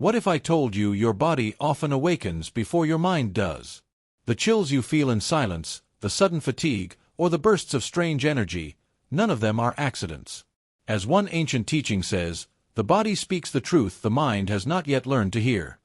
What if I told you your body often awakens before your mind does? The chills you feel in silence, the sudden fatigue, or the bursts of strange energy, none of them are accidents. As one ancient teaching says, the body speaks the truth the mind has not yet learned to hear.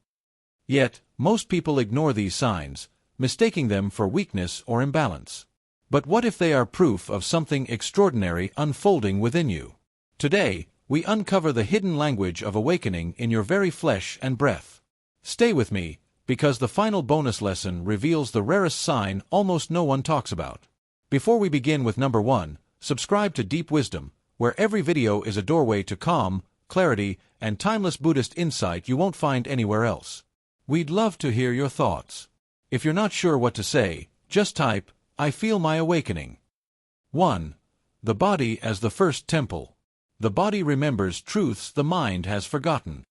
Yet, most people ignore these signs, mistaking them for weakness or imbalance. But what if they are proof of something extraordinary unfolding within you? Today, we uncover the hidden language of awakening in your very flesh and breath. Stay with me, because the final bonus lesson reveals the rarest sign almost no one talks about. Before we begin with number 1, subscribe to Deep Wisdom, where every video is a doorway to calm, clarity, and timeless Buddhist insight you won't find anywhere else. We'd love to hear your thoughts. If you're not sure what to say, just type, "I feel my awakening." 1. The body as the first temple. The body remembers truths the mind has forgotten.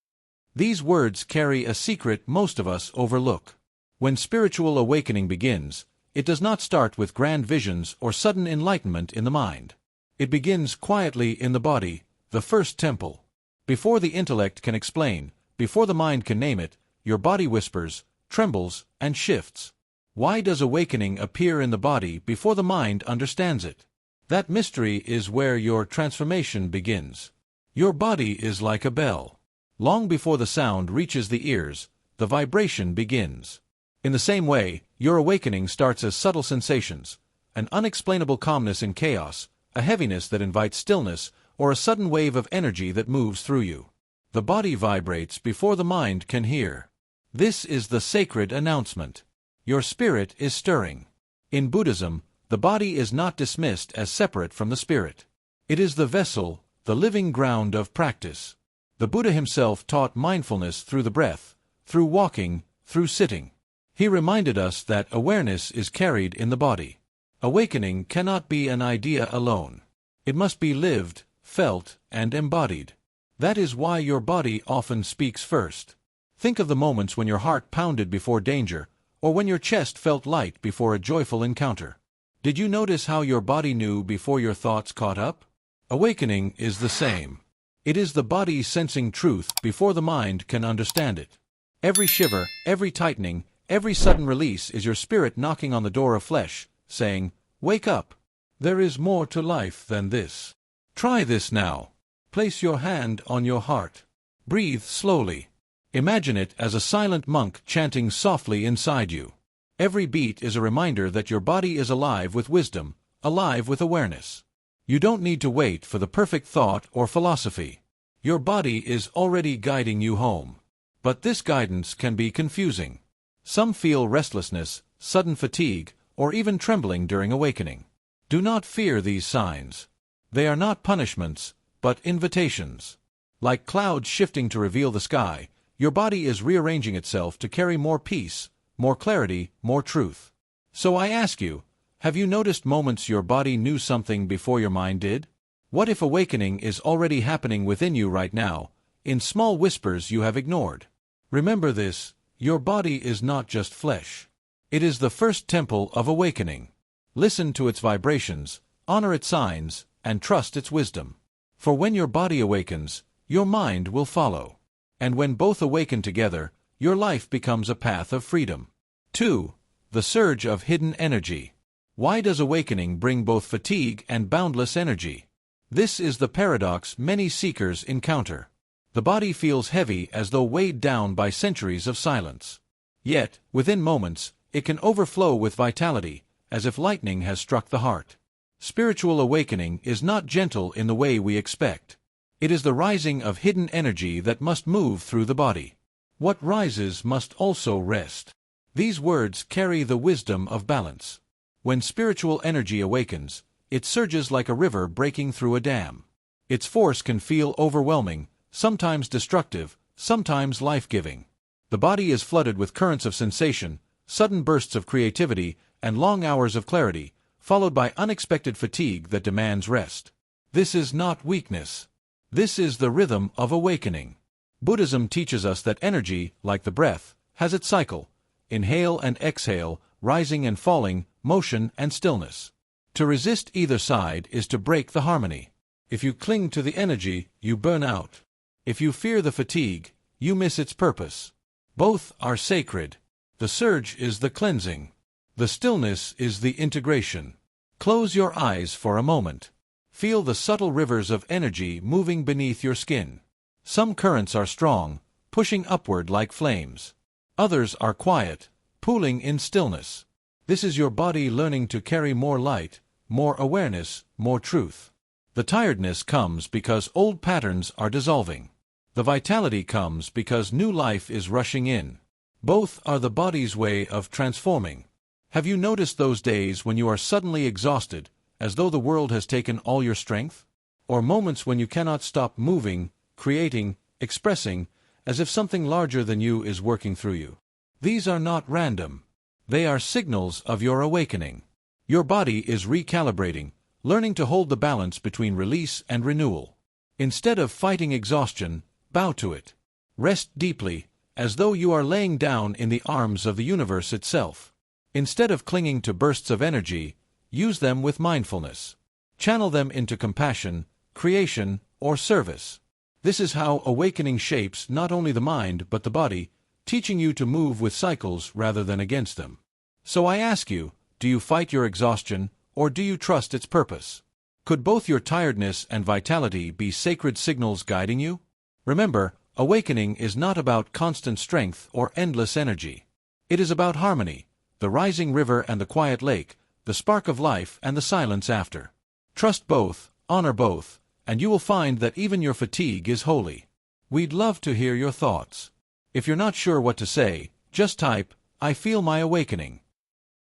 These words carry a secret most of us overlook. When spiritual awakening begins, it does not start with grand visions or sudden enlightenment in the mind. It begins quietly in the body, the first temple. Before the intellect can explain, before the mind can name it, your body whispers, trembles, and shifts. Why does awakening appear in the body before the mind understands it? That mystery is where your transformation begins. Your body is like a bell. Long before the sound reaches the ears, the vibration begins. In the same way, your awakening starts as subtle sensations, an unexplainable calmness in chaos, a heaviness that invites stillness, or a sudden wave of energy that moves through you. The body vibrates before the mind can hear. This is the sacred announcement. Your spirit is stirring. In Buddhism, the body is not dismissed as separate from the spirit. It is the vessel, the living ground of practice. The Buddha himself taught mindfulness through the breath, through walking, through sitting. He reminded us that awareness is carried in the body. Awakening cannot be an idea alone. It must be lived, felt, and embodied. That is why your body often speaks first. Think of the moments when your heart pounded before danger, or when your chest felt light before a joyful encounter. Did you notice how your body knew before your thoughts caught up? Awakening is the same. It is the body sensing truth before the mind can understand it. Every shiver, every tightening, every sudden release is your spirit knocking on the door of flesh, saying, "Wake up. There is more to life than this. Try this now." Place your hand on your heart. Breathe slowly. Imagine it as a silent monk chanting softly inside you. Every beat is a reminder that your body is alive with wisdom, alive with awareness. You don't need to wait for the perfect thought or philosophy. Your body is already guiding you home. But this guidance can be confusing. Some feel restlessness, sudden fatigue, or even trembling during awakening. Do not fear these signs. They are not punishments, but invitations. Like clouds shifting to reveal the sky, your body is rearranging itself to carry more peace, more clarity, more truth. So I ask you, have you noticed moments your body knew something before your mind did? What if awakening is already happening within you right now, in small whispers you have ignored? Remember this, your body is not just flesh. It is the first temple of awakening. Listen to its vibrations, honor its signs, and trust its wisdom. For when your body awakens, your mind will follow. And when both awaken together, your life becomes a path of freedom. 2. The surge of hidden energy. Why does awakening bring both fatigue and boundless energy? This is the paradox many seekers encounter. The body feels heavy as though weighed down by centuries of silence. Yet, within moments, it can overflow with vitality, as if lightning has struck the heart. Spiritual awakening is not gentle in the way we expect. It is the rising of hidden energy that must move through the body. What rises must also rest. These words carry the wisdom of balance. When spiritual energy awakens, it surges like a river breaking through a dam. Its force can feel overwhelming, sometimes destructive, sometimes life-giving. The body is flooded with currents of sensation, sudden bursts of creativity, and long hours of clarity, followed by unexpected fatigue that demands rest. This is not weakness. This is the rhythm of awakening. Buddhism teaches us that energy, like the breath, has its cycle: inhale and exhale, rising and falling, motion and stillness. To resist either side is to break the harmony. If you cling to the energy, you burn out. If you fear the fatigue, you miss its purpose. Both are sacred. The surge is the cleansing. The stillness is the integration. Close your eyes for a moment. Feel the subtle rivers of energy moving beneath your skin. Some currents are strong, pushing upward like flames. Others are quiet, pooling in stillness. This is your body learning to carry more light, more awareness, more truth. The tiredness comes because old patterns are dissolving. The vitality comes because new life is rushing in. Both are the body's way of transforming. Have you noticed those days when you are suddenly exhausted, as though the world has taken all your strength? Or moments when you cannot stop moving, creating, expressing, as if something larger than you is working through you? These are not random. They are signals of your awakening. Your body is recalibrating, learning to hold the balance between release and renewal. Instead of fighting exhaustion, bow to it. Rest deeply, as though you are laying down in the arms of the universe itself. Instead of clinging to bursts of energy, use them with mindfulness. Channel them into compassion, creation, or service. This is how awakening shapes not only the mind but the body, teaching you to move with cycles rather than against them. So I ask you, do you fight your exhaustion, or do you trust its purpose? Could both your tiredness and vitality be sacred signals guiding you? Remember, awakening is not about constant strength or endless energy. It is about harmony, the rising river and the quiet lake, the spark of life and the silence after. Trust both, honor both, and you will find that even your fatigue is holy. We'd love to hear your thoughts. If you're not sure what to say, just type, "I feel my awakening."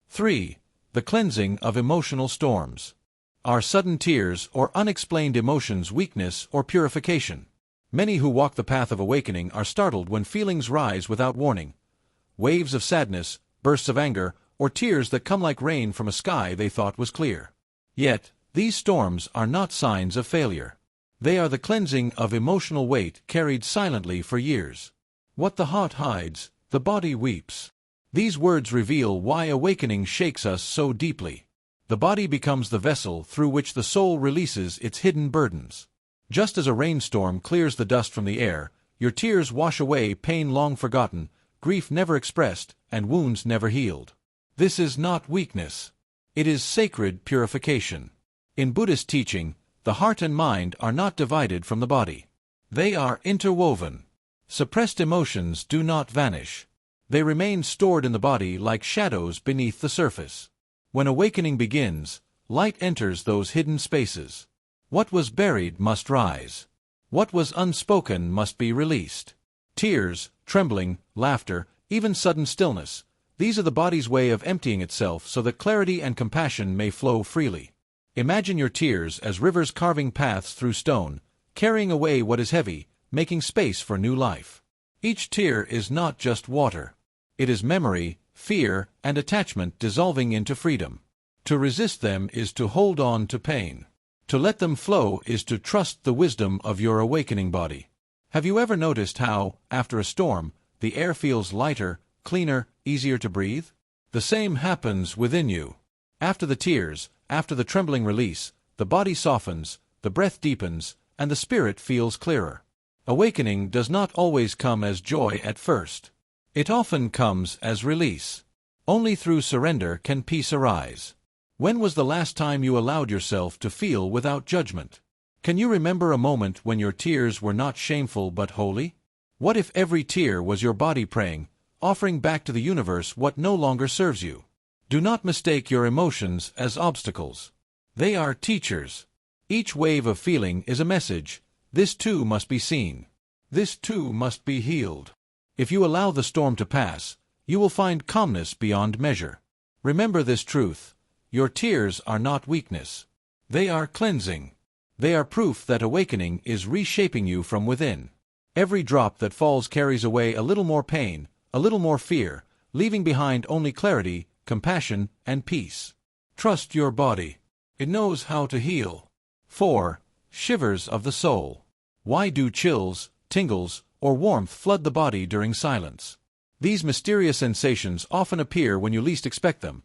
3. The cleansing of emotional storms. Are sudden tears or unexplained emotions weakness or purification? Many who walk the path of awakening are startled when feelings rise without warning. Waves of sadness, bursts of anger, or tears that come like rain from a sky they thought was clear. Yet, these storms are not signs of failure. They are the cleansing of emotional weight carried silently for years. What the heart hides, the body weeps. These words reveal why awakening shakes us so deeply. The body becomes the vessel through which the soul releases its hidden burdens. Just as a rainstorm clears the dust from the air, your tears wash away pain long forgotten, grief never expressed, and wounds never healed. This is not weakness. It is sacred purification. In Buddhist teaching, the heart and mind are not divided from the body. They are interwoven. Suppressed emotions do not vanish. They remain stored in the body like shadows beneath the surface. When awakening begins, light enters those hidden spaces. What was buried must rise. What was unspoken must be released. Tears, trembling, laughter, even sudden stillness, these are the body's way of emptying itself so that clarity and compassion may flow freely. Imagine your tears as rivers carving paths through stone, carrying away what is heavy, making space for new life. Each tear is not just water. It is memory, fear, and attachment dissolving into freedom. To resist them is to hold on to pain. To let them flow is to trust the wisdom of your awakening body. Have you ever noticed how, after a storm, the air feels lighter, cleaner, easier to breathe? The same happens within you. After the tears, after the trembling release, the body softens, the breath deepens, and the spirit feels clearer. Awakening does not always come as joy at first. It often comes as release. Only through surrender can peace arise. When was the last time you allowed yourself to feel without judgment? Can you remember a moment when your tears were not shameful but holy? What if every tear was your body praying, offering back to the universe what no longer serves you? Do not mistake your emotions as obstacles. They are teachers. Each wave of feeling is a message. This too must be seen. This too must be healed. If you allow the storm to pass, you will find calmness beyond measure. Remember this truth. Your tears are not weakness. They are cleansing. They are proof that awakening is reshaping you from within. Every drop that falls carries away a little more pain, a little more fear, leaving behind only clarity, compassion, and peace. Trust your body. It knows how to heal. 4. Shivers of the soul. Why do chills, tingles, or warmth flood the body during silence? These mysterious sensations often appear when you least expect them,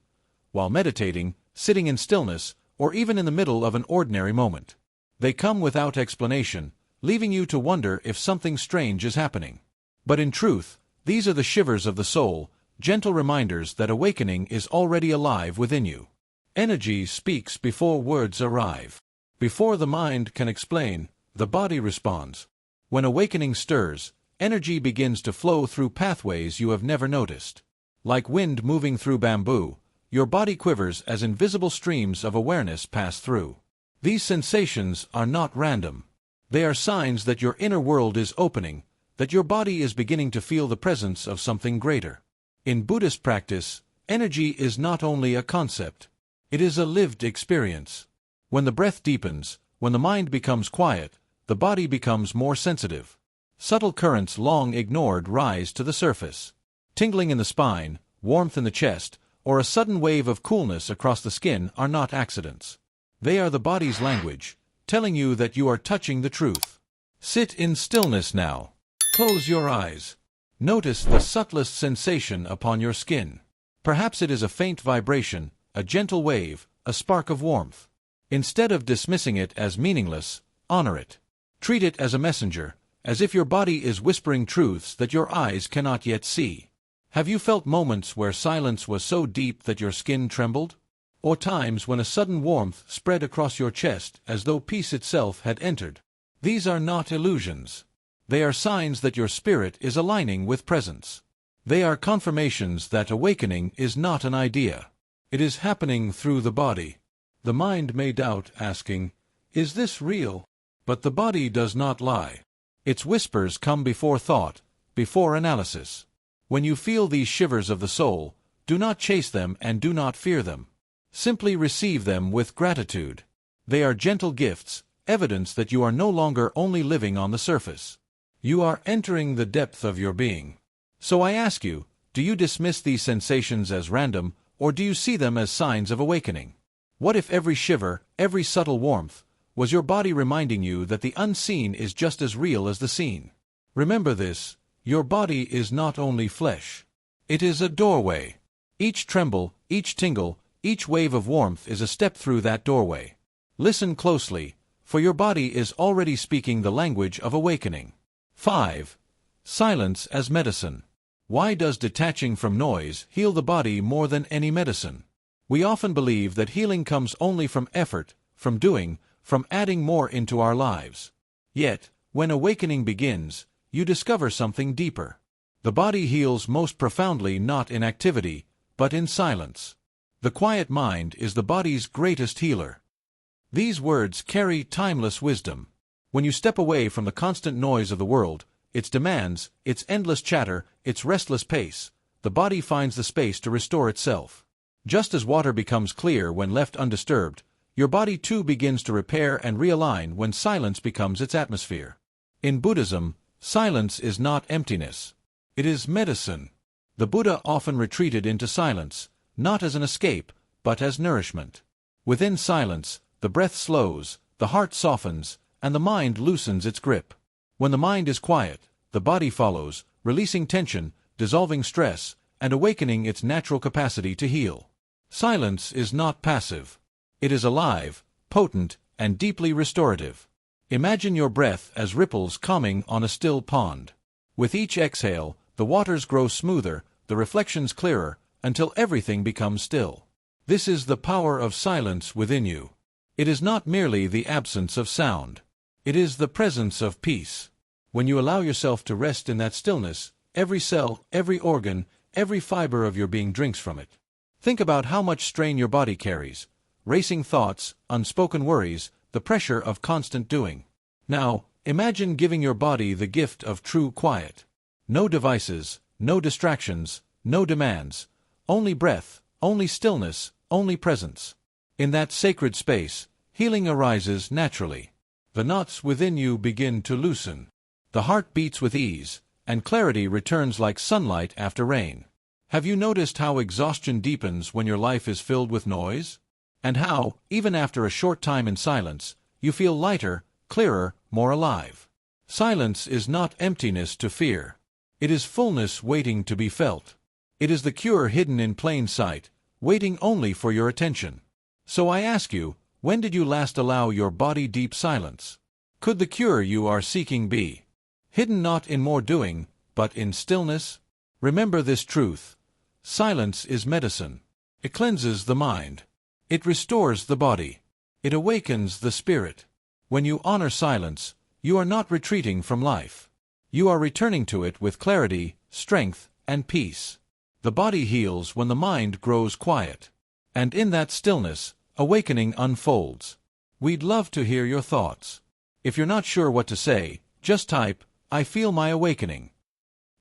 while meditating, sitting in stillness, or even in the middle of an ordinary moment. They come without explanation, leaving you to wonder if something strange is happening. But in truth, these are the shivers of the soul, gentle reminders that awakening is already alive within you. Energy speaks before words arrive. Before the mind can explain, the body responds. When awakening stirs, energy begins to flow through pathways you have never noticed. Like wind moving through bamboo, your body quivers as invisible streams of awareness pass through. These sensations are not random. They are signs that your inner world is opening, that your body is beginning to feel the presence of something greater. In Buddhist practice, energy is not only a concept. It is a lived experience. When the breath deepens, when the mind becomes quiet, the body becomes more sensitive. Subtle currents long ignored rise to the surface. Tingling in the spine, warmth in the chest, or a sudden wave of coolness across the skin are not accidents. They are the body's language, telling you that you are touching the truth. Sit in stillness now. Close your eyes. Notice the subtlest sensation upon your skin. Perhaps it is a faint vibration, a gentle wave, a spark of warmth. Instead of dismissing it as meaningless, honor it. Treat it as a messenger, as if your body is whispering truths that your eyes cannot yet see. Have you felt moments where silence was so deep that your skin trembled? Or times when a sudden warmth spread across your chest as though peace itself had entered? These are not illusions. They are signs that your spirit is aligning with presence. They are confirmations that awakening is not an idea. It is happening through the body. The mind may doubt, asking, "Is this real?" But the body does not lie. Its whispers come before thought, before analysis. When you feel these shivers of the soul, do not chase them and do not fear them. Simply receive them with gratitude. They are gentle gifts, evidence that you are no longer only living on the surface. You are entering the depth of your being. So I ask you, do you dismiss these sensations as random, or do you see them as signs of awakening? What if every shiver, every subtle warmth, was your body reminding you that the unseen is just as real as the seen? Remember this, your body is not only flesh. It is a doorway. Each tremble, each tingle, each wave of warmth is a step through that doorway. Listen closely, for your body is already speaking the language of awakening. 5. Silence as medicine. Why does detaching from noise heal the body more than any medicine? We often believe that healing comes only from effort, from doing, from adding more into our lives. Yet, when awakening begins, you discover something deeper. The body heals most profoundly not in activity, but in silence. The quiet mind is the body's greatest healer. These words carry timeless wisdom. When you step away from the constant noise of the world, its demands, its endless chatter, its restless pace, the body finds the space to restore itself. Just as water becomes clear when left undisturbed, your body too begins to repair and realign when silence becomes its atmosphere. In Buddhism, silence is not emptiness. It is medicine. The Buddha often retreated into silence, not as an escape, but as nourishment. Within silence, the breath slows, the heart softens, and the mind loosens its grip. When the mind is quiet, the body follows, releasing tension, dissolving stress, and awakening its natural capacity to heal. Silence is not passive. It is alive, potent, and deeply restorative. Imagine your breath as ripples calming on a still pond. With each exhale, the waters grow smoother, the reflections clearer, until everything becomes still. This is the power of silence within you. It is not merely the absence of sound. It is the presence of peace. When you allow yourself to rest in that stillness, every cell, every organ, every fiber of your being drinks from it. Think about how much strain your body carries. Racing thoughts, unspoken worries, the pressure of constant doing. Now, imagine giving your body the gift of true quiet. No devices, no distractions, no demands. Only breath, only stillness, only presence. In that sacred space, healing arises naturally. The knots within you begin to loosen. The heart beats with ease, and clarity returns like sunlight after rain. Have you noticed how exhaustion deepens when your life is filled with noise? And how, even after a short time in silence, you feel lighter, clearer, more alive? Silence is not emptiness to fear. It is fullness waiting to be felt. It is the cure hidden in plain sight, waiting only for your attention. So I ask you, when did you last allow your body deep silence? Could the cure you are seeking be hidden not in more doing, but in stillness? Remember this truth. Silence is medicine. It cleanses the mind. It restores the body. It awakens the spirit. When you honor silence, you are not retreating from life. You are returning to it with clarity, strength, and peace. The body heals when the mind grows quiet. And in that stillness, awakening unfolds. We'd love to hear your thoughts. If you're not sure what to say, just type, "I feel my awakening."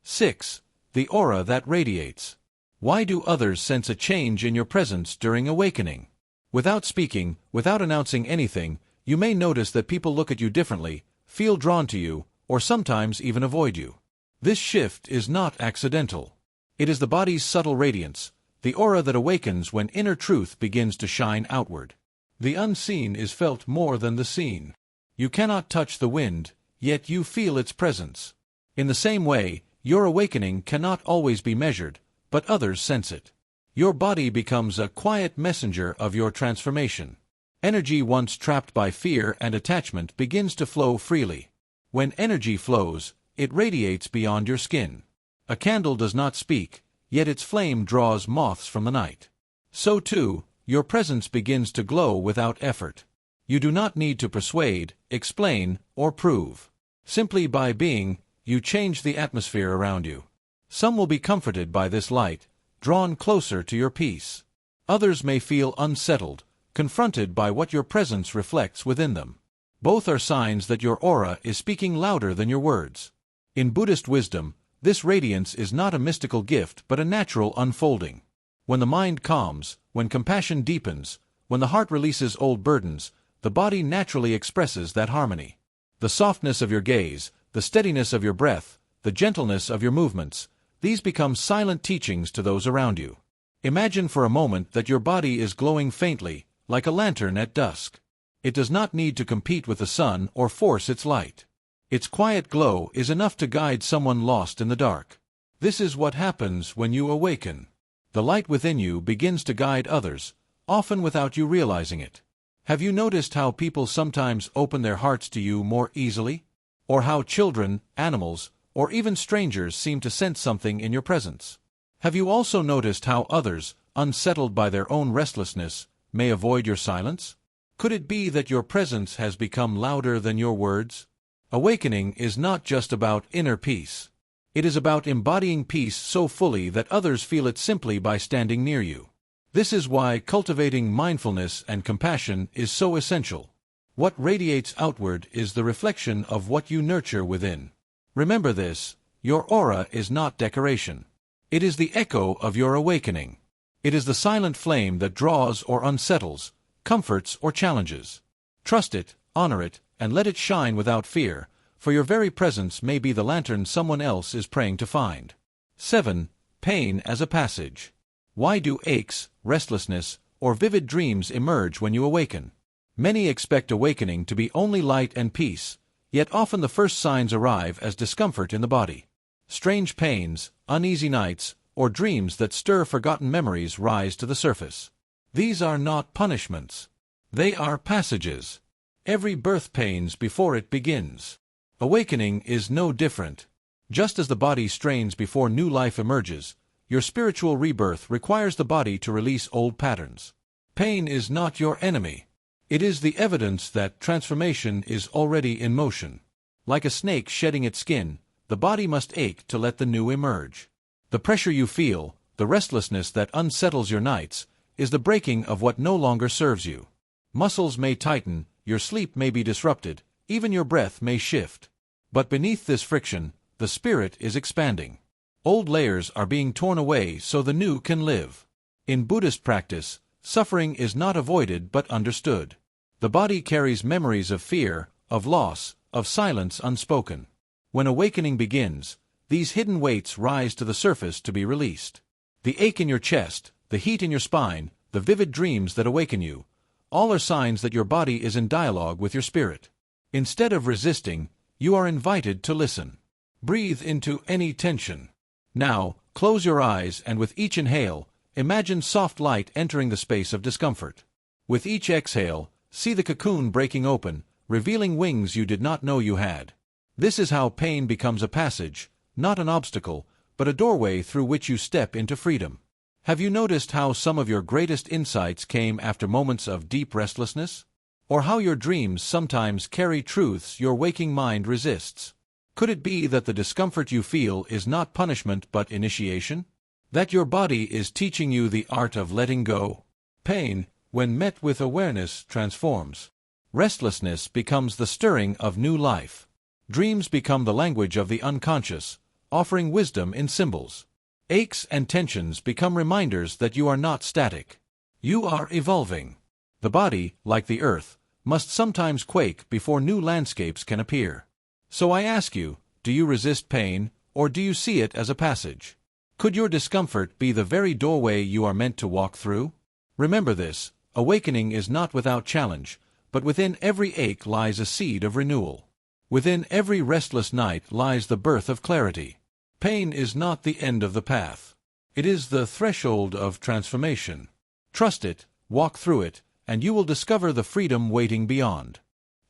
6. The aura that radiates. Why do others sense a change in your presence during awakening? Without speaking, without announcing anything, you may notice that people look at you differently, feel drawn to you, or sometimes even avoid you. This shift is not accidental. It is the body's subtle radiance, the aura that awakens when inner truth begins to shine outward. The unseen is felt more than the seen. You cannot touch the wind, yet you feel its presence. In the same way, your awakening cannot always be measured, but others sense it. Your body becomes a quiet messenger of your transformation. Energy once trapped by fear and attachment begins to flow freely. When energy flows, it radiates beyond your skin. A candle does not speak, yet its flame draws moths from the night. So too, your presence begins to glow without effort. You do not need to persuade, explain, or prove. Simply by being, you change the atmosphere around you. Some will be comforted by this light, drawn closer to your peace. Others may feel unsettled, confronted by what your presence reflects within them. Both are signs that your aura is speaking louder than your words. In Buddhist wisdom, this radiance is not a mystical gift but a natural unfolding. When the mind calms, when compassion deepens, when the heart releases old burdens, the body naturally expresses that harmony. The softness of your gaze, the steadiness of your breath, the gentleness of your movements, these become silent teachings to those around you. Imagine for a moment that your body is glowing faintly, like a lantern at dusk. It does not need to compete with the sun or force its light. Its quiet glow is enough to guide someone lost in the dark. This is what happens when you awaken. The light within you begins to guide others, often without you realizing it. Have you noticed how people sometimes open their hearts to you more easily? Or how children, animals, or even strangers seem to sense something in your presence? Have you also noticed how others, unsettled by their own restlessness, may avoid your silence? Could it be that your presence has become louder than your words? Awakening is not just about inner peace. It is about embodying peace so fully that others feel it simply by standing near you. This is why cultivating mindfulness and compassion is so essential. What radiates outward is the reflection of what you nurture within. Remember this, your aura is not decoration. It is the echo of your awakening. It is the silent flame that draws or unsettles, comforts or challenges. Trust it, honor it, and let it shine without fear, for your very presence may be the lantern someone else is praying to find. 7. Pain as a passage. Why do aches, restlessness, or vivid dreams emerge when you awaken? Many expect awakening to be only light and peace, yet often the first signs arrive as discomfort in the body. Strange pains, uneasy nights, or dreams that stir forgotten memories rise to the surface. These are not punishments. They are passages. Every birth pains before it begins. Awakening is no different. Just as the body strains before new life emerges, your spiritual rebirth requires the body to release old patterns. Pain is not your enemy. It is the evidence that transformation is already in motion. Like a snake shedding its skin, the body must ache to let the new emerge. The pressure you feel, the restlessness that unsettles your nights, is the breaking of what no longer serves you. Muscles may tighten, your sleep may be disrupted, even your breath may shift. But beneath this friction, the spirit is expanding. Old layers are being torn away so the new can live. In Buddhist practice, suffering is not avoided but understood. The body carries memories of fear, of loss, of silence unspoken. When awakening begins, these hidden weights rise to the surface to be released. The ache in your chest, the heat in your spine, the vivid dreams that awaken you, all are signs that your body is in dialogue with your spirit. Instead of resisting, you are invited to listen. Breathe into any tension. Now, close your eyes and with each inhale, imagine soft light entering the space of discomfort. With each exhale, see the cocoon breaking open, revealing wings you did not know you had. This is how pain becomes a passage, not an obstacle, but a doorway through which you step into freedom. Have you noticed how some of your greatest insights came after moments of deep restlessness? Or how your dreams sometimes carry truths your waking mind resists? Could it be that the discomfort you feel is not punishment but initiation? That your body is teaching you the art of letting go? Pain, when met with awareness, transforms. Restlessness becomes the stirring of new life. Dreams become the language of the unconscious, offering wisdom in symbols. Aches and tensions become reminders that you are not static. You are evolving. The body, like the earth, must sometimes quake before new landscapes can appear. So I ask you, do you resist pain, or do you see it as a passage? Could your discomfort be the very doorway you are meant to walk through? Remember this, awakening is not without challenge, but within every ache lies a seed of renewal. Within every restless night lies the birth of clarity. Pain is not the end of the path. It is the threshold of transformation. Trust it, walk through it, and you will discover the freedom waiting beyond.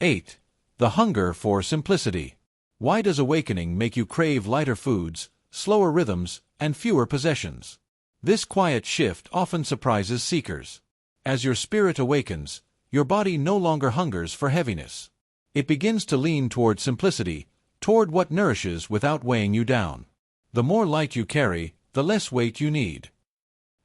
8. The hunger for simplicity. Why does awakening make you crave lighter foods, slower rhythms, and fewer possessions? This quiet shift often surprises seekers. As your spirit awakens, your body no longer hungers for heaviness. It begins to lean toward simplicity, toward what nourishes without weighing you down. The more light you carry, the less weight you need.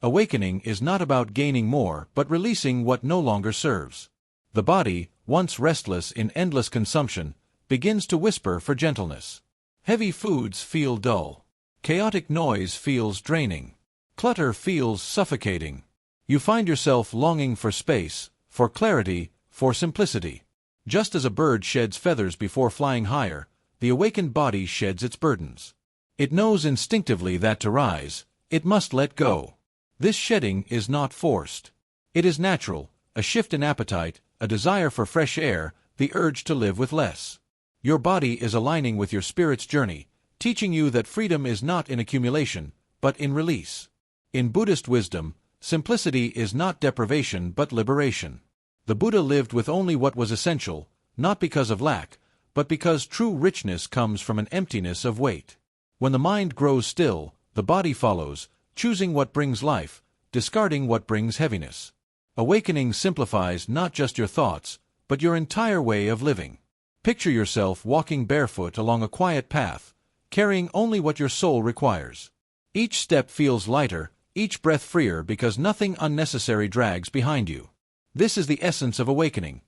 Awakening is not about gaining more but releasing what no longer serves. The body, once restless in endless consumption, begins to whisper for gentleness. Heavy foods feel dull. Chaotic noise feels draining. Clutter feels suffocating. You find yourself longing for space, for clarity, for simplicity. Just as a bird sheds feathers before flying higher, the awakened body sheds its burdens. It knows instinctively that to rise, it must let go. This shedding is not forced. It is natural, a shift in appetite, a desire for fresh air, the urge to live with less. Your body is aligning with your spirit's journey, teaching you that freedom is not in accumulation, but in release. In Buddhist wisdom, simplicity is not deprivation but liberation. The Buddha lived with only what was essential, not because of lack, but because true richness comes from an emptiness of weight. When the mind grows still, the body follows, choosing what brings life, discarding what brings heaviness. Awakening simplifies not just your thoughts, but your entire way of living. Picture yourself walking barefoot along a quiet path, carrying only what your soul requires. Each step feels lighter, each breath freer because nothing unnecessary drags behind you. This is the essence of awakening,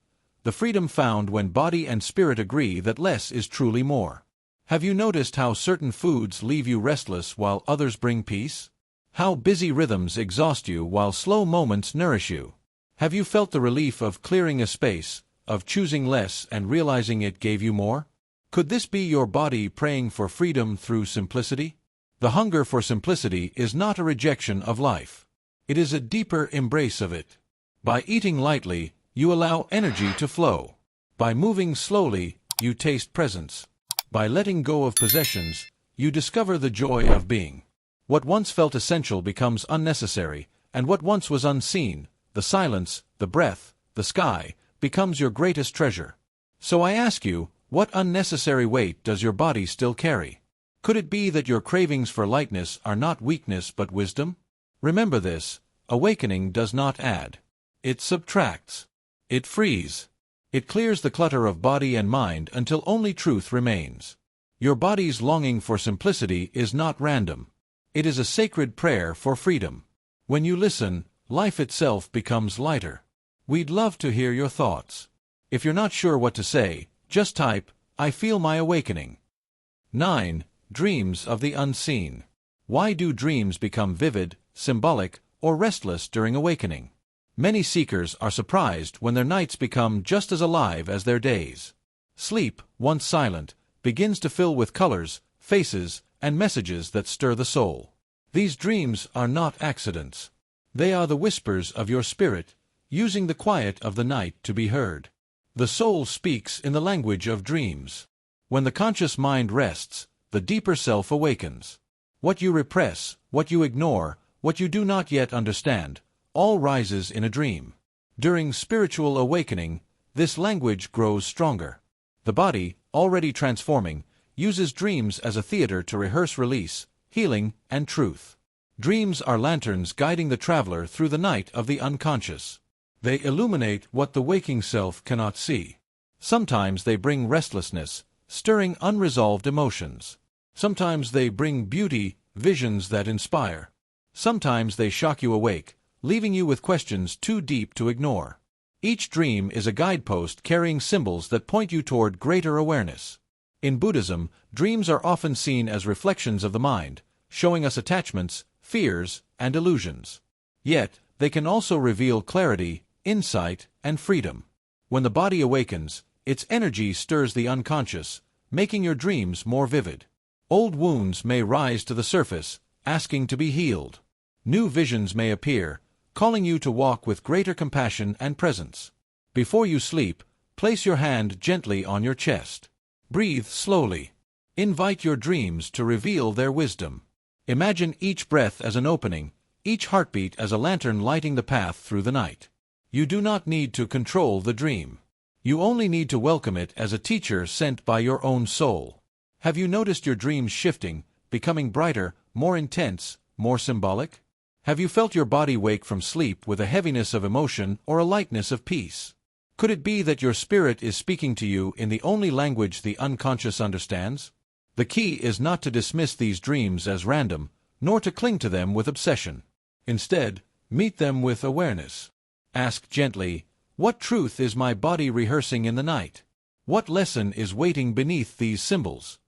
the freedom found when body and spirit agree that less is truly more. Have you noticed how certain foods leave you restless while others bring peace? How busy rhythms exhaust you while slow moments nourish you? Have you felt the relief of clearing a space, of choosing less and realizing it gave you more? Could this be your body praying for freedom through simplicity? The hunger for simplicity is not a rejection of life. It is a deeper embrace of it. By eating lightly, you allow energy to flow. By moving slowly, you taste presence. By letting go of possessions, you discover the joy of being. What once felt essential becomes unnecessary, and what once was unseen, the silence, the breath, the sky, becomes your greatest treasure. So I ask you, what unnecessary weight does your body still carry? Could it be that your cravings for lightness are not weakness but wisdom? Remember this, awakening does not add. It subtracts. It frees. It clears the clutter of body and mind until only truth remains. Your body's longing for simplicity is not random. It is a sacred prayer for freedom. When you listen, life itself becomes lighter. We'd love to hear your thoughts. If you're not sure what to say, just type, "I feel my awakening." 9. Dreams of the unseen. Why do dreams become vivid, symbolic, or restless during awakening? Many seekers are surprised when their nights become just as alive as their days. Sleep, once silent, begins to fill with colors, faces, and messages that stir the soul. These dreams are not accidents. They are the whispers of your spirit, using the quiet of the night to be heard. The soul speaks in the language of dreams. When the conscious mind rests, the deeper self awakens. What you repress, what you ignore, what you do not yet understand, all rises in a dream. During spiritual awakening, this language grows stronger. The body, already transforming, uses dreams as a theater to rehearse release, healing, and truth. Dreams are lanterns guiding the traveler through the night of the unconscious. They illuminate what the waking self cannot see. Sometimes they bring restlessness, stirring unresolved emotions. Sometimes they bring beauty, visions that inspire. Sometimes they shock you awake, leaving you with questions too deep to ignore. Each dream is a guidepost carrying symbols that point you toward greater awareness. In Buddhism, dreams are often seen as reflections of the mind, showing us attachments, fears, and illusions. Yet, they can also reveal clarity, insight, and freedom. When the body awakens, its energy stirs the unconscious, making your dreams more vivid. Old wounds may rise to the surface, asking to be healed. New visions may appear, calling you to walk with greater compassion and presence. Before you sleep, place your hand gently on your chest. Breathe slowly. Invite your dreams to reveal their wisdom. Imagine each breath as an opening, each heartbeat as a lantern lighting the path through the night. You do not need to control the dream. You only need to welcome it as a teacher sent by your own soul. Have you noticed your dreams shifting, becoming brighter, more intense, more symbolic? Have you felt your body wake from sleep with a heaviness of emotion or a lightness of peace? Could it be that your spirit is speaking to you in the only language the unconscious understands? The key is not to dismiss these dreams as random, nor to cling to them with obsession. Instead, meet them with awareness. Ask gently, what truth is my body rehearsing in the night? What lesson is waiting beneath these symbols?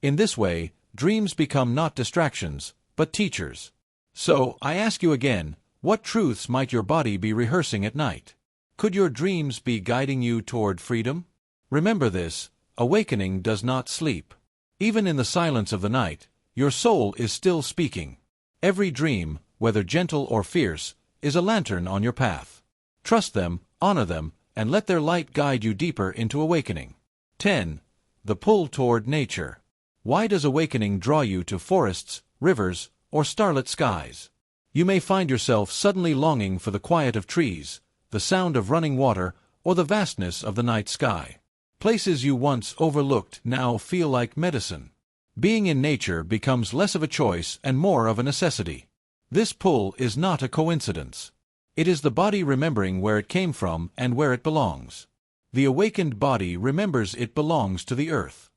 In this way, dreams become not distractions, but teachers. So, I ask you again, what truths might your body be rehearsing at night? Could your dreams be guiding you toward freedom? Remember this, awakening does not sleep. Even in the silence of the night, your soul is still speaking. Every dream, whether gentle or fierce, is a lantern on your path. Trust them, honor them, and let their light guide you deeper into awakening. 10. The pull toward nature. Why does awakening draw you to forests, rivers, or starlit skies? You may find yourself suddenly longing for the quiet of trees, the sound of running water, or the vastness of the night sky. Places you once overlooked now feel like medicine. Being in nature becomes less of a choice and more of a necessity. This pull is not a coincidence. It is the body remembering where it came from and where it belongs. The awakened body remembers it belongs to the earth.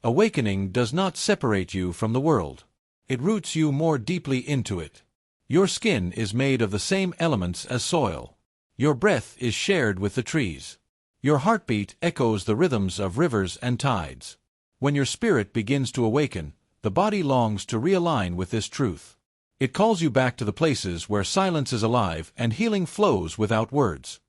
Awakening does not separate you from the world. It roots you more deeply into it. Your skin is made of the same elements as soil. Your breath is shared with the trees. Your heartbeat echoes the rhythms of rivers and tides. When your spirit begins to awaken, the body longs to realign with this truth. It calls you back to the places where silence is alive and healing flows without words.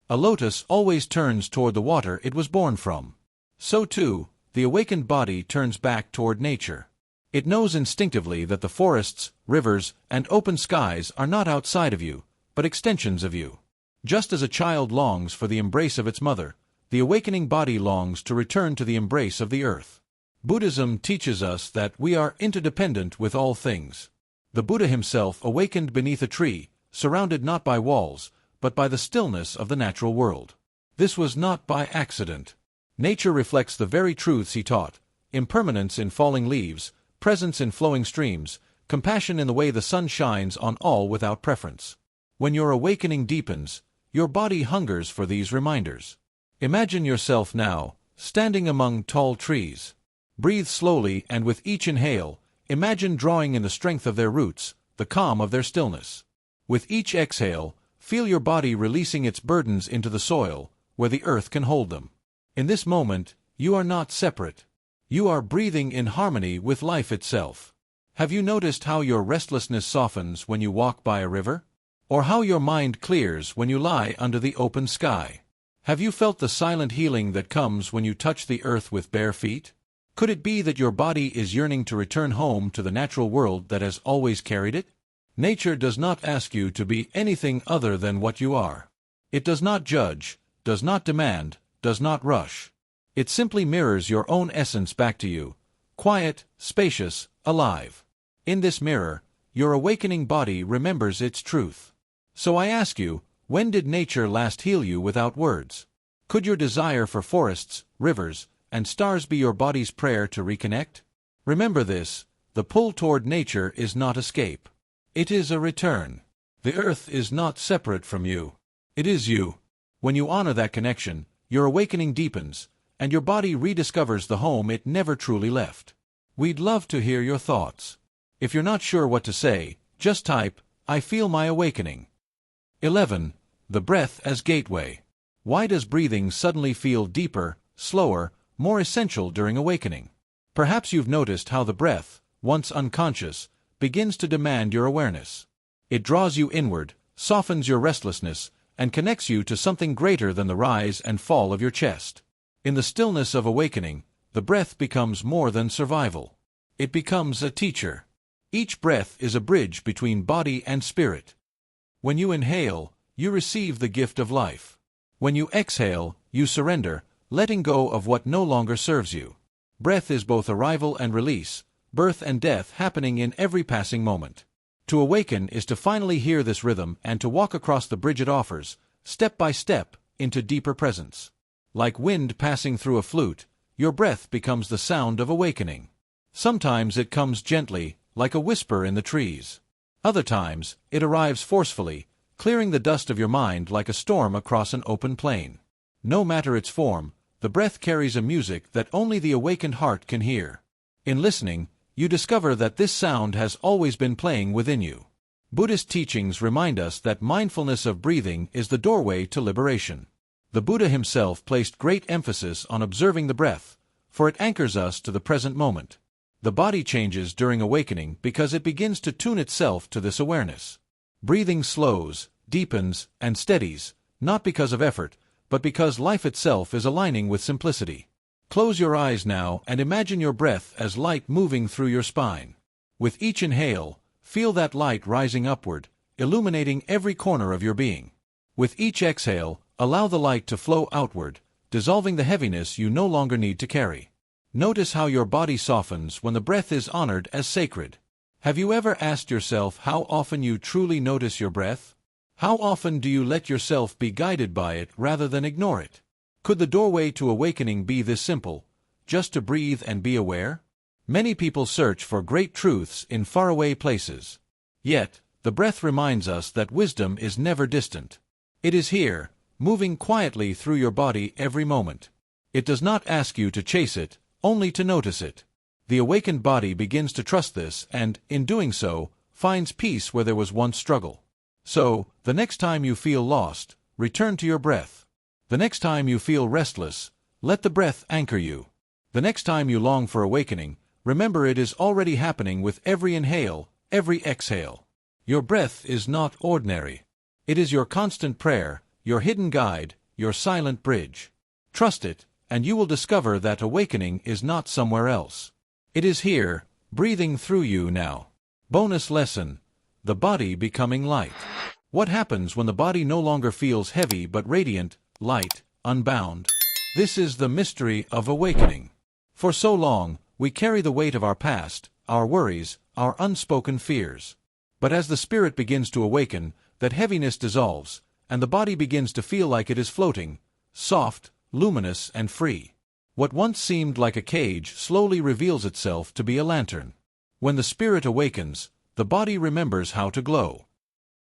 A lotus always turns toward the water it was born from. So too, the awakened body turns back toward nature. It knows instinctively that the forests, rivers, and open skies are not outside of you, but extensions of you. Just as a child longs for the embrace of its mother, the awakening body longs to return to the embrace of the earth. Buddhism teaches us that we are interdependent with all things. The Buddha himself awakened beneath a tree, surrounded not by walls, but by the stillness of the natural world. This was not by accident. Nature reflects the very truths he taught: impermanence in falling leaves, presence in flowing streams, compassion in the way the sun shines on all without preference. When your awakening deepens, your body hungers for these reminders. Imagine yourself now, standing among tall trees. Breathe slowly, and with each inhale, imagine drawing in the strength of their roots, the calm of their stillness. With each exhale, feel your body releasing its burdens into the soil, where the earth can hold them. In this moment, you are not separate. You are breathing in harmony with life itself. Have you noticed how your restlessness softens when you walk by a river? Or how your mind clears when you lie under the open sky? Have you felt the silent healing that comes when you touch the earth with bare feet? Could it be that your body is yearning to return home to the natural world that has always carried it? Nature does not ask you to be anything other than what you are. It does not judge, does not demand, does not rush. It simply mirrors your own essence back to you, quiet, spacious, alive. In this mirror, your awakening body remembers its truth. So I ask you, when did nature last heal you without words? Could your desire for forests, rivers, and stars be your body's prayer to reconnect? Remember this, the pull toward nature is not escape. It is a return. The earth is not separate from you. It is you. When you honor that connection, your awakening deepens, and your body rediscovers the home it never truly left. We'd love to hear your thoughts. If you're not sure what to say, just type, "I feel my awakening." 11. The breath as gateway. Why does breathing suddenly feel deeper, slower, more essential during awakening? Perhaps you've noticed how the breath, once unconscious, begins to demand your awareness. It draws you inward, softens your restlessness, and connects you to something greater than the rise and fall of your chest. In the stillness of awakening, the breath becomes more than survival. It becomes a teacher. Each breath is a bridge between body and spirit. When you inhale, you receive the gift of life. When you exhale, you surrender, letting go of what no longer serves you. Breath is both arrival and release, birth and death happening in every passing moment. To awaken is to finally hear this rhythm and to walk across the bridge it offers, step by step, into deeper presence. Like wind passing through a flute, your breath becomes the sound of awakening. Sometimes it comes gently, like a whisper in the trees. Other times, it arrives forcefully, clearing the dust of your mind like a storm across an open plain. No matter its form, the breath carries a music that only the awakened heart can hear. In listening, you discover that this sound has always been playing within you. Buddhist teachings remind us that mindfulness of breathing is the doorway to liberation. The Buddha himself placed great emphasis on observing the breath, for it anchors us to the present moment. The body changes during awakening because it begins to tune itself to this awareness. Breathing slows, deepens, and steadies, not because of effort, but because life itself is aligning with simplicity. Close your eyes now and imagine your breath as light moving through your spine. With each inhale, feel that light rising upward, illuminating every corner of your being. With each exhale, allow the light to flow outward, dissolving the heaviness you no longer need to carry. Notice how your body softens when the breath is honored as sacred. Have you ever asked yourself how often you truly notice your breath? How often do you let yourself be guided by it rather than ignore it? Could the doorway to awakening be this simple, just to breathe and be aware? Many people search for great truths in faraway places. Yet, the breath reminds us that wisdom is never distant. It is here, moving quietly through your body every moment. It does not ask you to chase it, only to notice it. The awakened body begins to trust this and, in doing so, finds peace where there was once struggle. So, the next time you feel lost, return to your breath. The next time you feel restless, let the breath anchor you. The next time you long for awakening, remember it is already happening with every inhale, every exhale. Your breath is not ordinary. It is your constant prayer, your hidden guide, your silent bridge. Trust it, and you will discover that awakening is not somewhere else. It is here, breathing through you now. Bonus lesson: the body becoming light. What happens when the body no longer feels heavy but radiant, light, unbound? This is the mystery of awakening. For so long, we carry the weight of our past, our worries, our unspoken fears. But as the spirit begins to awaken, that heaviness dissolves, and the body begins to feel like it is floating, soft, luminous, and free. What once seemed like a cage slowly reveals itself to be a lantern. When the spirit awakens, the body remembers how to glow.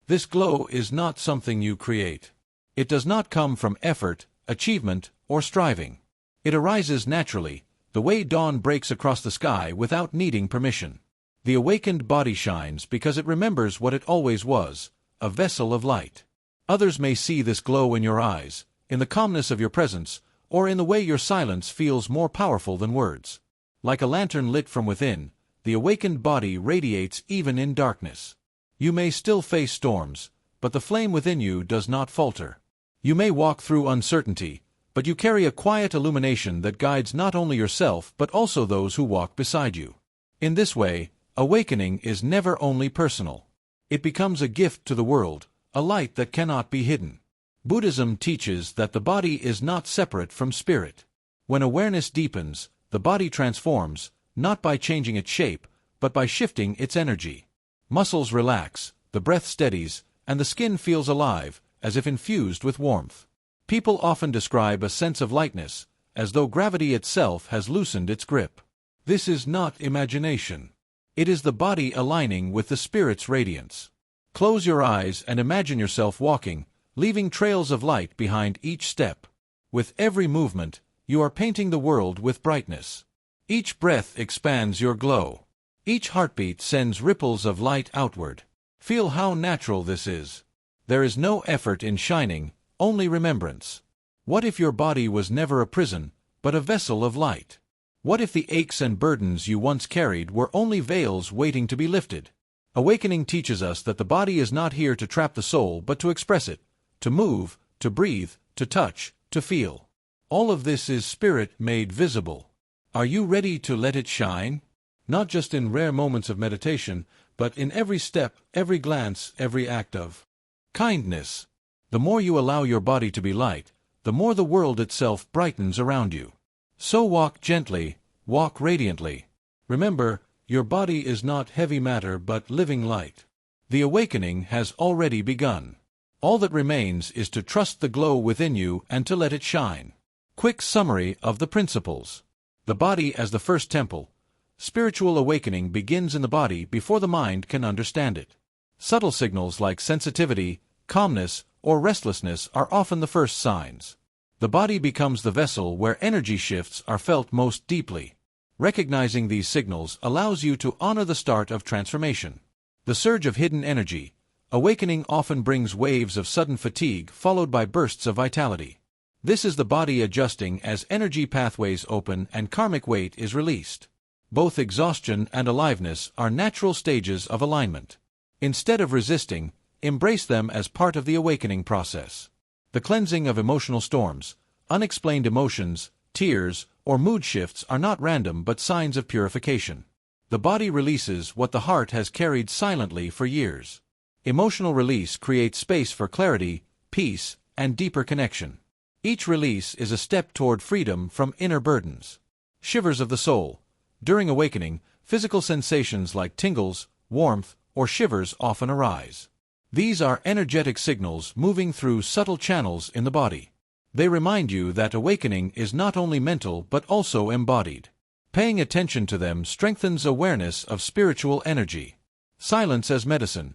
This glow is not something you create. It does not come from effort, achievement, or striving. It arises naturally, the way dawn breaks across the sky without needing permission. The awakened body shines because it remembers what it always was, a vessel of light. Others may see this glow in your eyes, in the calmness of your presence, or in the way your silence feels more powerful than words. Like a lantern lit from within, the awakened body radiates even in darkness. You may still face storms, but the flame within you does not falter. You may walk through uncertainty, but you carry a quiet illumination that guides not only yourself but also those who walk beside you. In this way, awakening is never only personal. It becomes a gift to the world, a light that cannot be hidden. Buddhism teaches that the body is not separate from spirit. When awareness deepens, the body transforms, not by changing its shape, but by shifting its energy. Muscles relax, the breath steadies, and the skin feels alive, as if infused with warmth. People often describe a sense of lightness, as though gravity itself has loosened its grip. This is not imagination. It is the body aligning with the spirit's radiance. Close your eyes and imagine yourself walking, leaving trails of light behind each step. With every movement, you are painting the world with brightness. Each breath expands your glow. Each heartbeat sends ripples of light outward. Feel how natural this is. There is no effort in shining, only remembrance. What if your body was never a prison, but a vessel of light? What if the aches and burdens you once carried were only veils waiting to be lifted? Awakening teaches us that the body is not here to trap the soul but to express it, to move, to breathe, to touch, to feel. All of this is spirit made visible. Are you ready to let it shine? Not just in rare moments of meditation, but in every step, every glance, every act of kindness. The more you allow your body to be light, the more the world itself brightens around you. So walk gently, walk radiantly. Remember, your body is not heavy matter but living light. The awakening has already begun. All that remains is to trust the glow within you and to let it shine. Quick summary of the principles. The body as the first temple. Spiritual awakening begins in the body before the mind can understand it. Subtle signals like sensitivity, calmness, or restlessness are often the first signs. The body becomes the vessel where energy shifts are felt most deeply. Recognizing these signals allows you to honor the start of transformation. The surge of hidden energy. Awakening often brings waves of sudden fatigue followed by bursts of vitality. This is the body adjusting as energy pathways open and karmic weight is released. Both exhaustion and aliveness are natural stages of alignment. Instead of resisting, embrace them as part of the awakening process. The cleansing of emotional storms. Unexplained emotions, tears, or mood shifts are not random but signs of purification. The body releases what the heart has carried silently for years. Emotional release creates space for clarity, peace, and deeper connection. Each release is a step toward freedom from inner burdens. Shivers of the soul. During awakening, physical sensations like tingles, warmth, or shivers often arise. These are energetic signals moving through subtle channels in the body. They remind you that awakening is not only mental but also embodied. Paying attention to them strengthens awareness of spiritual energy. Silence as medicine.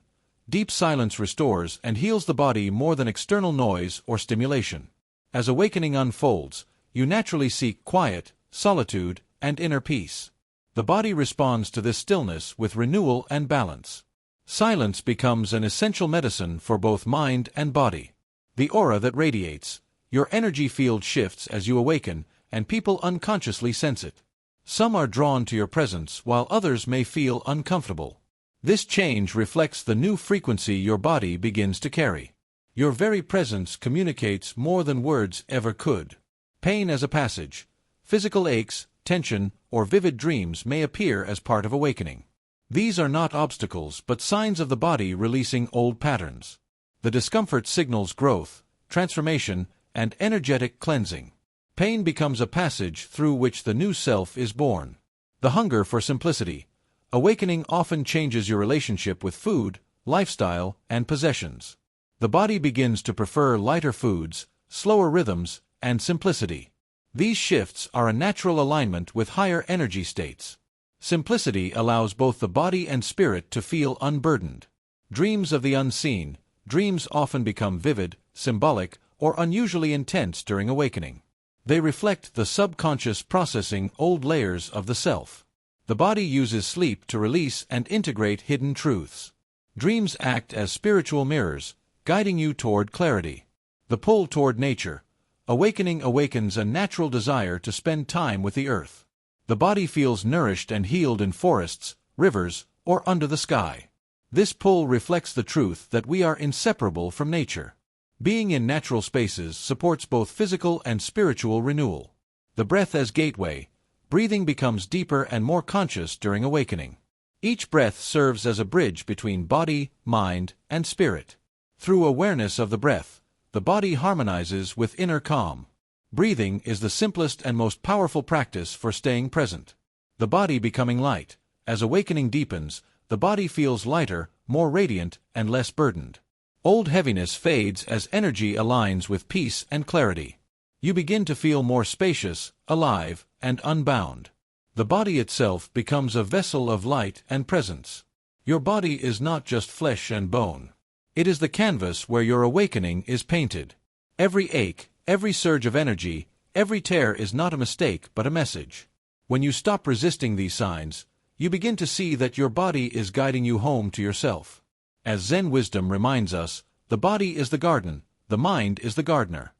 Deep silence restores and heals the body more than external noise or stimulation. As awakening unfolds, you naturally seek quiet, solitude, and inner peace. The body responds to this stillness with renewal and balance. Silence becomes an essential medicine for both mind and body. The aura that radiates. Your energy field shifts as you awaken, and people unconsciously sense it. Some are drawn to your presence while others may feel uncomfortable. This change reflects the new frequency your body begins to carry. Your very presence communicates more than words ever could. Pain as a passage. Physical aches, tension, or vivid dreams may appear as part of awakening. These are not obstacles but signs of the body releasing old patterns. The discomfort signals growth, transformation, and energetic cleansing. Pain becomes a passage through which the new self is born. The hunger for simplicity. Awakening often changes your relationship with food, lifestyle, and possessions. The body begins to prefer lighter foods, slower rhythms, and simplicity. These shifts are a natural alignment with higher energy states. Simplicity allows both the body and spirit to feel unburdened. Dreams of the unseen. Dreams often become vivid, symbolic, or unusually intense during awakening. They reflect the subconscious processing old layers of the self. The body uses sleep to release and integrate hidden truths. Dreams act as spiritual mirrors, guiding you toward clarity. The pull toward nature. Awakening awakens a natural desire to spend time with the earth. The body feels nourished and healed in forests, rivers, or under the sky. This pull reflects the truth that we are inseparable from nature. Being in natural spaces supports both physical and spiritual renewal. The breath as gateway. Breathing becomes deeper and more conscious during awakening. Each breath serves as a bridge between body, mind, and spirit. Through awareness of the breath, the body harmonizes with inner calm. Breathing is the simplest and most powerful practice for staying present. The body becoming light. As awakening deepens, the body feels lighter, more radiant, and less burdened. Old heaviness fades as energy aligns with peace and clarity. You begin to feel more spacious, alive, and unbound. The body itself becomes a vessel of light and presence. Your body is not just flesh and bone. It is the canvas where your awakening is painted. Every ache, every surge of energy, every tear is not a mistake but a message. When you stop resisting these signs, you begin to see that your body is guiding you home to yourself. As Zen wisdom reminds us, the body is the garden, the mind is the gardener.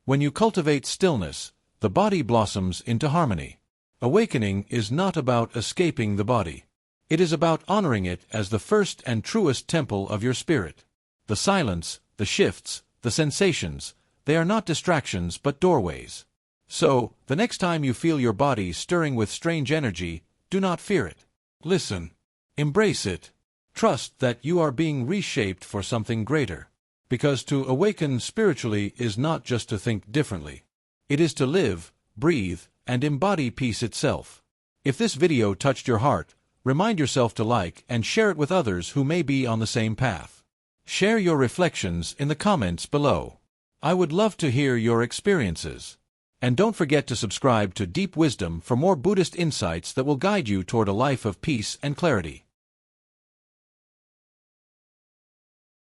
When you cultivate stillness, the body blossoms into harmony. Awakening is not about escaping the body. It is about honoring it as the first and truest temple of your spirit. The silence, the shifts, the sensations, they are not distractions but doorways. So, the next time you feel your body stirring with strange energy, do not fear it. Listen. Embrace it. Trust that you are being reshaped for something greater. Because to awaken spiritually is not just to think differently. It is to live, breathe, and embody peace itself. If this video touched your heart, remind yourself to like and share it with others who may be on the same path. Share your reflections in the comments below. I would love to hear your experiences. And don't forget to subscribe to Deep Wisdom for more Buddhist insights that will guide you toward a life of peace and clarity.